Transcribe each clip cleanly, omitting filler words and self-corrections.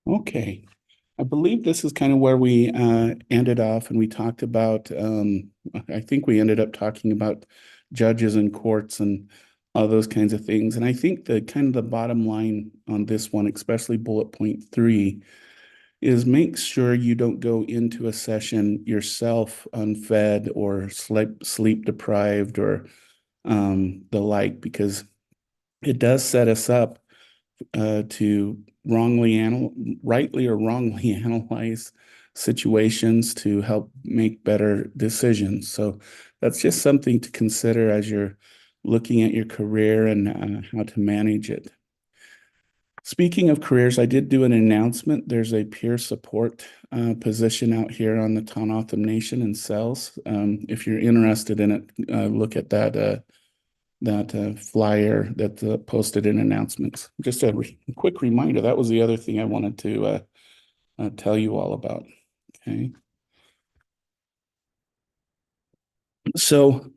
Okay. I believe this is kind of where we ended off, and we talked about, I think we ended up talking about judges and courts and all those kinds of things. And I think the kind of the bottom line on this one, especially bullet point 3, is make sure you don't go into a session yourself unfed or sleep deprived or the like, because it does set us up to rightly or wrongly analyze situations to help make better decisions. So that's just something to consider as you're looking at your career and how to manage it. Speaking of careers, I did do an announcement. There's a peer support position out here on the Tohono Nation in cells. If you're interested in it, look at that flyer that posted in announcements. Just a quick reminder. That was the other thing I wanted to tell you all about. Okay. So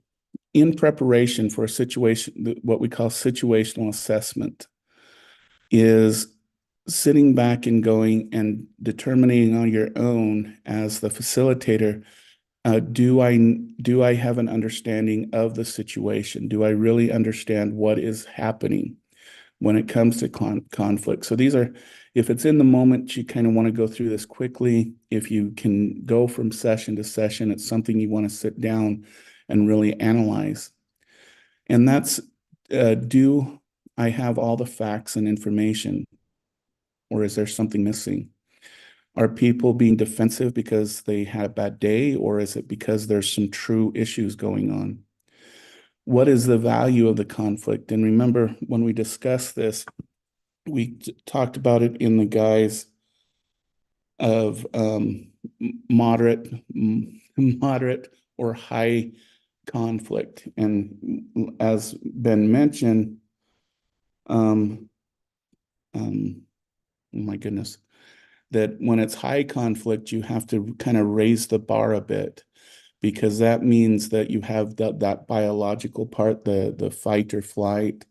in preparation for a situation, what we call situational assessment is sitting back and going and determining on your own as the facilitator, do I have an understanding of the situation? Do I really understand what is happening when it comes to conflict? So these are, if it's in the moment, you kind of want to go through this quickly. If you can go from session to session, it's something you want to sit down and really analyze. And that's, do I have all the facts and information, or is there something missing? Are people being defensive because they had a bad day, or is it because there's some true issues going on? What is the value of the conflict? And remember, when we discussed this, we talked about it in the guise of moderate, moderate or high conflict. And as been mentioned, um, oh my goodness, that when it's high conflict, you have to kind of raise the bar a bit, because that means that you have that biological part, the fight or flight.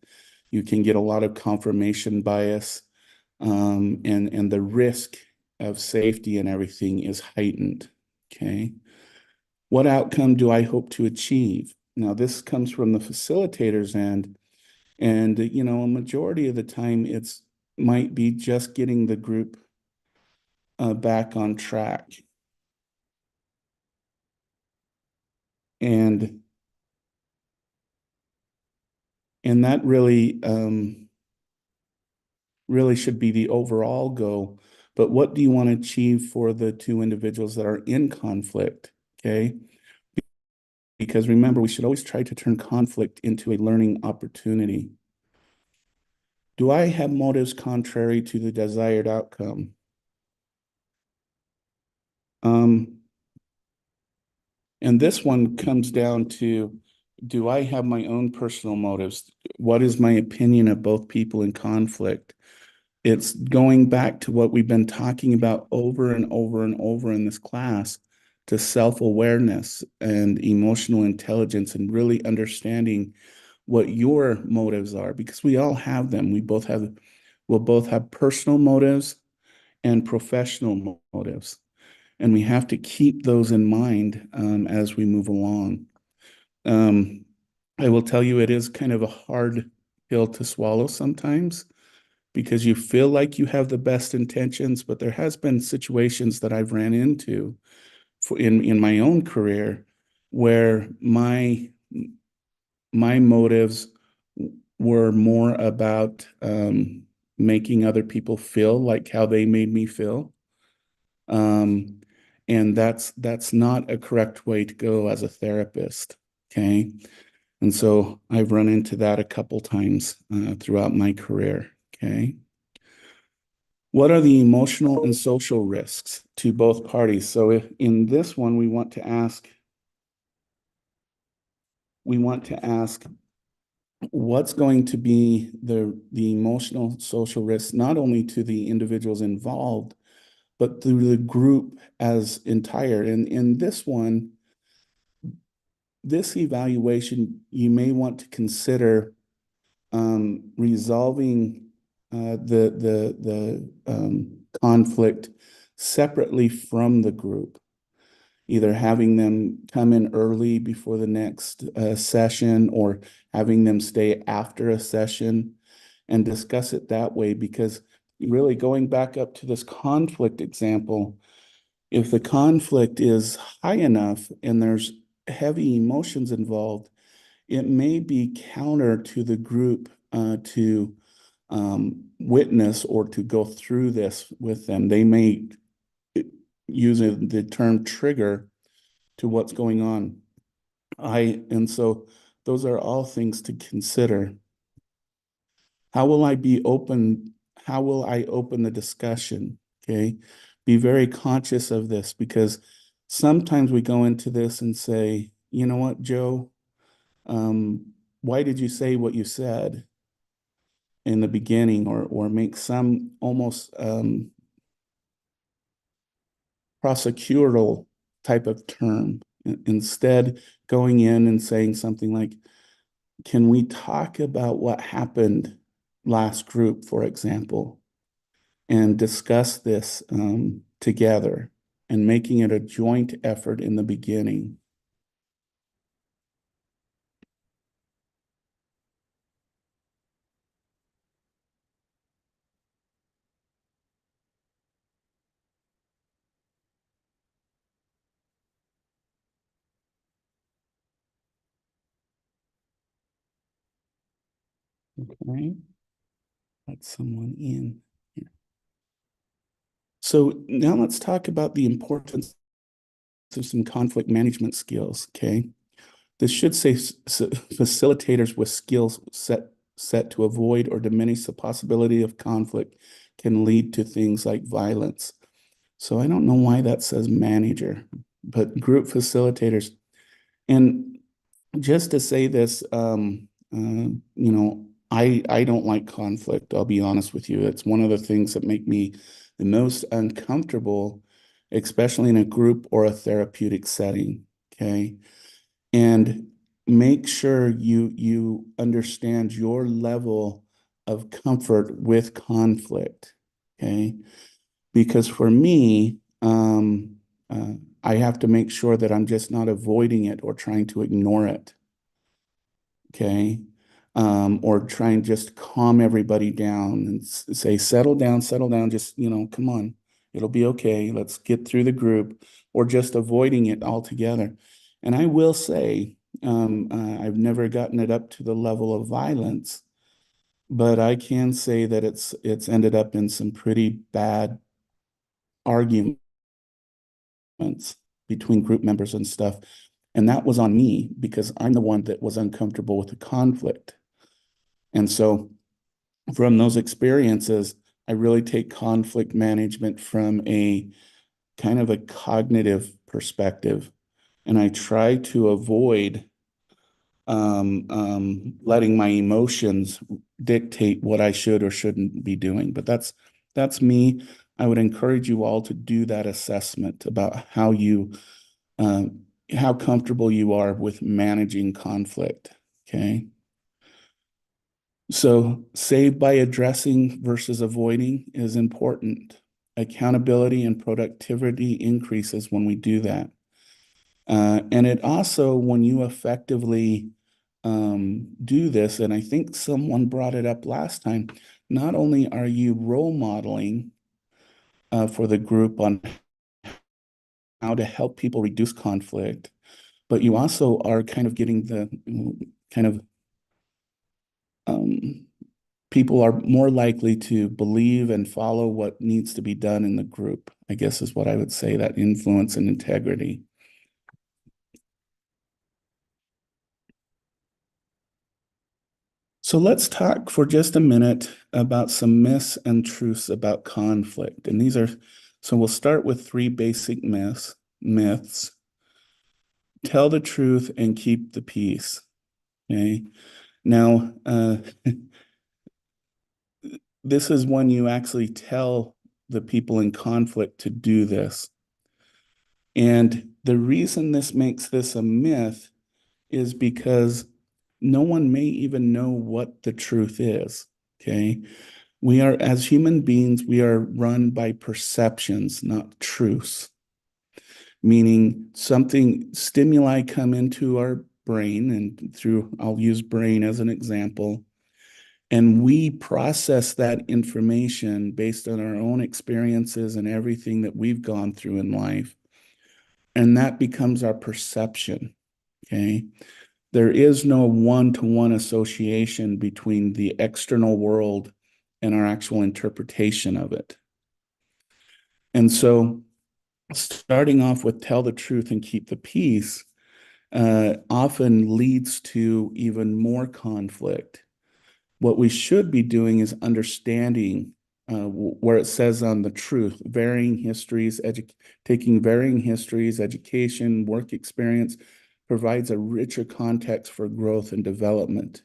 You can get a lot of confirmation bias, and the risk of safety and everything is heightened. Okay. What outcome do I hope to achieve? Now, this comes from the facilitator's end, and a majority of the time it's might be just getting the group back on track. And that really should be the overall goal. But what do you want to achieve for the two individuals that are in conflict? Okay. Because remember, we should always try to turn conflict into a learning opportunity. Do I have motives contrary to the desired outcome? Um, and this one comes down to, do I have my own personal motives? What is my opinion of both people in conflict? It's going back to what we've been talking about over and over and over in this class, to self-awareness and emotional intelligence, and really understanding what your motives are, because we all have them. We'll both have personal motives and professional motives. And we have to keep those in mind as we move along. Um, I will tell you, it is kind of a hard pill to swallow sometimes, because you feel like you have the best intentions, but there has been situations that I've ran into in my own career where my motives were more about making other people feel like how they made me feel. Um, and that's not a correct way to go as a therapist. Okay. And so I've run into that a couple times throughout my career. Okay. What are the emotional and social risks to both parties? So if in this one, we want to ask what's going to be the emotional social risk, not only to the individuals involved, but through the group as entire. And in this one, this evaluation, you may want to consider resolving the conflict separately from the group, either having them come in early before the next session or having them stay after a session and discuss it that way. Because really going back up to this conflict example, if the conflict is high enough and there's heavy emotions involved, it may be counter to the group to witness or to go through this with them. They may use the term trigger to what's going on. And so those are all things to consider. How will I be open? How will I open the discussion? Okay. Be very conscious of this, because sometimes we go into this and say, you know what, Joe, why did you say what you said in the beginning, or make some almost prosecutorial type of term, instead going in and saying something like, can we talk about what happened last group, for example, and discuss this together, and making it a joint effort in the beginning. Okay, let someone in here. So now let's talk about the importance of some conflict management skills. Okay, this should say facilitators with skills set to avoid or diminish the possibility of conflict can lead to things like violence. So I don't know why that says manager, but group facilitators. And just to say this, I don't like conflict. I'll be honest with you. It's one of the things that make me the most uncomfortable, especially in a group or a therapeutic setting. Okay. And make sure you understand your level of comfort with conflict. Okay. Because for me, I have to make sure that I'm just not avoiding it or trying to ignore it. Okay. Or try and just calm everybody down and say, settle down, just, come on, it'll be okay. Let's get through the group, or just avoiding it altogether. And I will say, I've never gotten it up to the level of violence, but I can say that it's ended up in some pretty bad arguments between group members and stuff. And that was on me, because I'm the one that was uncomfortable with the conflict. And so from those experiences, I really take conflict management from a kind of a cognitive perspective. And I try to avoid letting my emotions dictate what I should or shouldn't be doing. But that's me. I would encourage you all to do that assessment about how comfortable you are with managing conflict. Okay. So save by addressing versus avoiding is important. Accountability and productivity increases when we do that. And it also, when you effectively do this, and I think someone brought it up last time, not only are you role modeling for the group on how to help people reduce conflict, but you also are kind of getting the kind of um, people are more likely to believe and follow what needs to be done in the group, I guess is what I would say, that influence and integrity. So let's talk for just a minute about some myths and truths about conflict. And so we'll start with three basic myths. Tell the truth and keep the peace. Okay. Now, this is when you actually tell the people in conflict to do this. And the reason this makes this a myth is because no one may even know what the truth is. Okay. We are, as human beings, we are run by perceptions, not truths, meaning something, stimuli come into our brain, and through, I'll use brain as an example, and we process that information based on our own experiences and everything that we've gone through in life. And that becomes our perception. Okay. There is no one-to-one association between the external world and our actual interpretation of it. And so, starting off with tell the truth and keep the peace often leads to even more conflict. What we should be doing is understanding where it says on the truth, varying histories, taking varying histories, education, work experience provides a richer context for growth and development.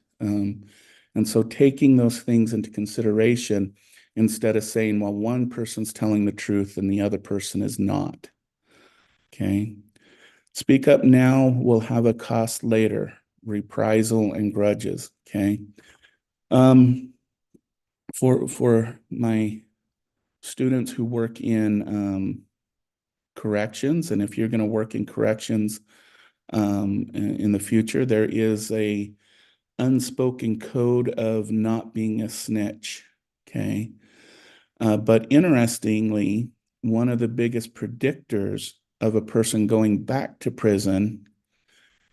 And so taking those things into consideration instead of saying, well, one person's telling the truth and the other person is not. Okay. Speak up now will have a cost later, reprisal and grudges. Okay. For my students who work in corrections, and if you're going to work in corrections in the future, there is a unspoken code of not being a snitch. Okay. But interestingly, one of the biggest predictors of a person going back to prison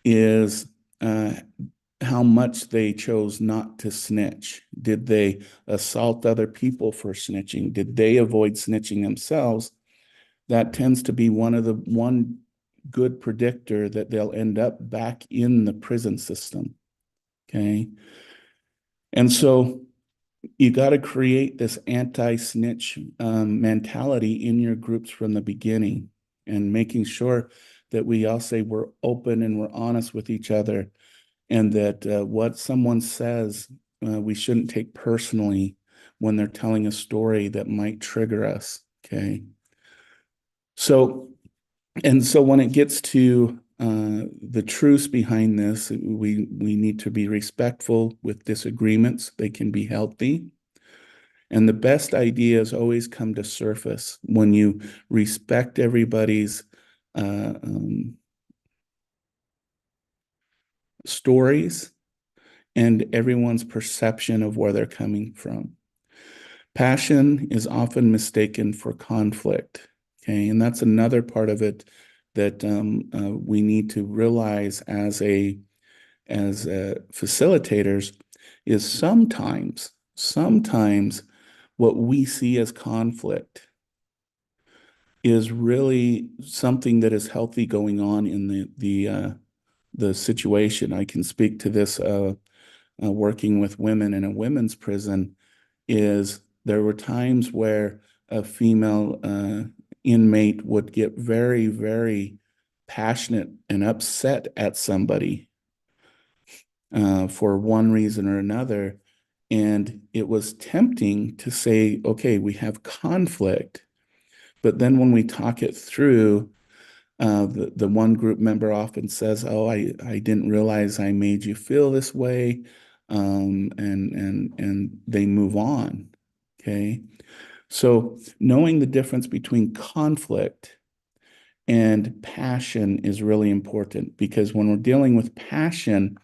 is how much they chose not to snitch. Did they assault other people for snitching? Did they avoid snitching themselves? That tends to be one good predictor that they'll end up back in the prison system. Okay. And so you got to create this anti-snitch mentality in your groups from the beginning, and making sure that we all say we're open and we're honest with each other, and that what someone says, we shouldn't take personally when they're telling a story that might trigger us. Okay. So when it gets to the truths behind this, we need to be respectful with disagreements. They can be healthy. And the best ideas always come to surface when you respect everybody's stories and everyone's perception of where they're coming from. Passion is often mistaken for conflict. Okay. And that's another part of it that we need to realize as facilitators, is sometimes what we see as conflict is really something that is healthy going on in the situation. I can speak to this working with women in a women's prison. Is there were times where a female inmate would get very, very passionate and upset at somebody for one reason or another. And it was tempting to say, okay, we have conflict. But then when we talk it through, the one group member often says, oh, I didn't realize I made you feel this way. And they move on. Okay. So knowing the difference between conflict and passion is really important, because when we're dealing with passion,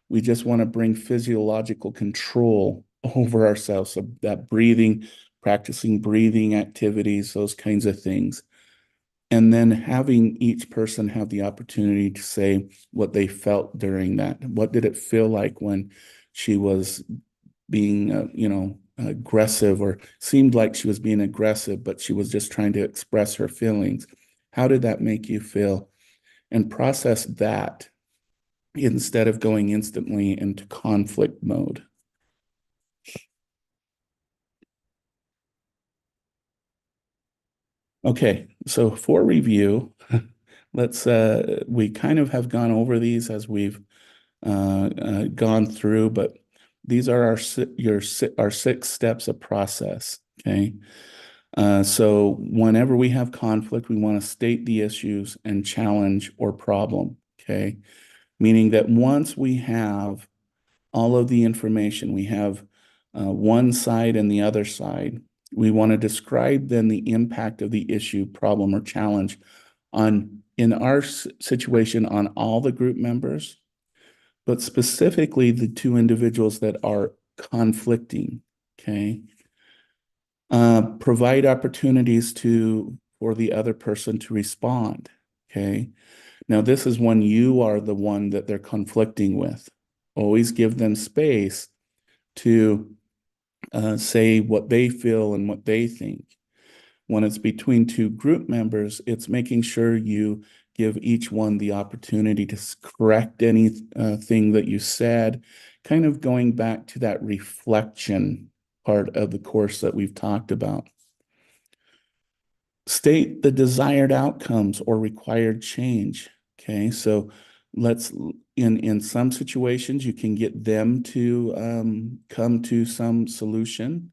we just want to bring physiological control over ourselves. So that breathing, practicing breathing activities, those kinds of things. And then having each person have the opportunity to say what they felt during that. What did it feel like when she was being, aggressive, or seemed like she was being aggressive, but she was just trying to express her feelings? How did that make you feel? And process that instead of going instantly into conflict mode. Okay, so for review, let's we kind of have gone over these as we've gone through, but these are our 6 steps of process. Okay. So whenever we have conflict, we want to state the issues and challenge or problem. Okay. Meaning that once we have all of the information, we have one side and the other side, we want to describe then the impact of the issue, problem, or challenge on, in our situation, on all the group members, but specifically the two individuals that are conflicting. Okay. Provide opportunities for the other person to respond. Okay. Now, this is when you are the one that they're conflicting with. Always give them space to say what they feel and what they think. When it's between two group members, it's making sure you give each one the opportunity to correct anything that you said, kind of going back to that reflection part of the course that we've talked about. State the desired outcomes or required change. Okay, so let's in some situations you can get them to come to some solution,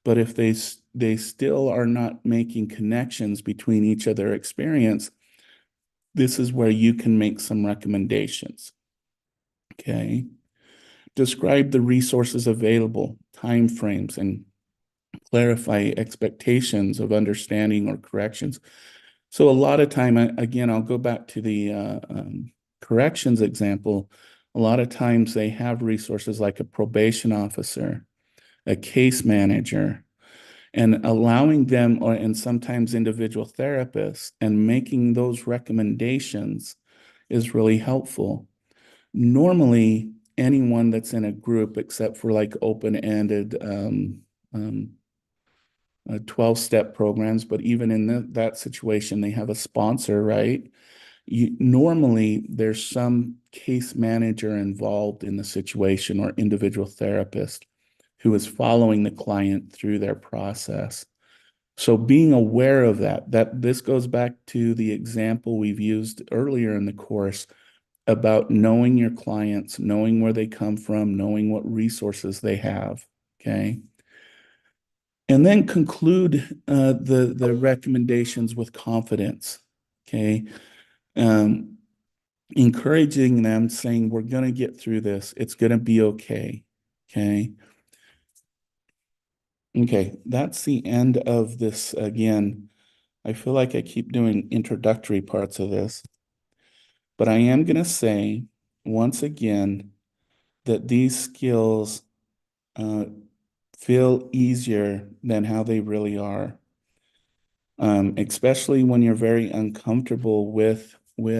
but if they still are not making connections between each of their experience, this is where you can make some recommendations. Okay, describe the resources available, timeframes, and clarify expectations of understanding or corrections. So a lot of time, again, I'll go back to the corrections example. A lot of times they have resources like a probation officer, a case manager, and allowing them, and sometimes individual therapists, and making those recommendations is really helpful. Normally, anyone that's in a group, except for like open-ended um, 12-step programs, but even in that situation, they have a sponsor, right? Normally, there's some case manager involved in the situation or individual therapist who is following the client through their process. So being aware of that this goes back to the example we've used earlier in the course about knowing your clients, knowing where they come from, knowing what resources they have. Okay. And then conclude the recommendations with confidence. Okay. Um, Encouraging them, saying, we're going to get through this. It's going to be okay. Okay. Okay. That's the end of this. Again, I feel like I keep doing introductory parts of this, but I am going to say once again that these skills uh, feel easier than how they really are. Especially when you're very uncomfortable with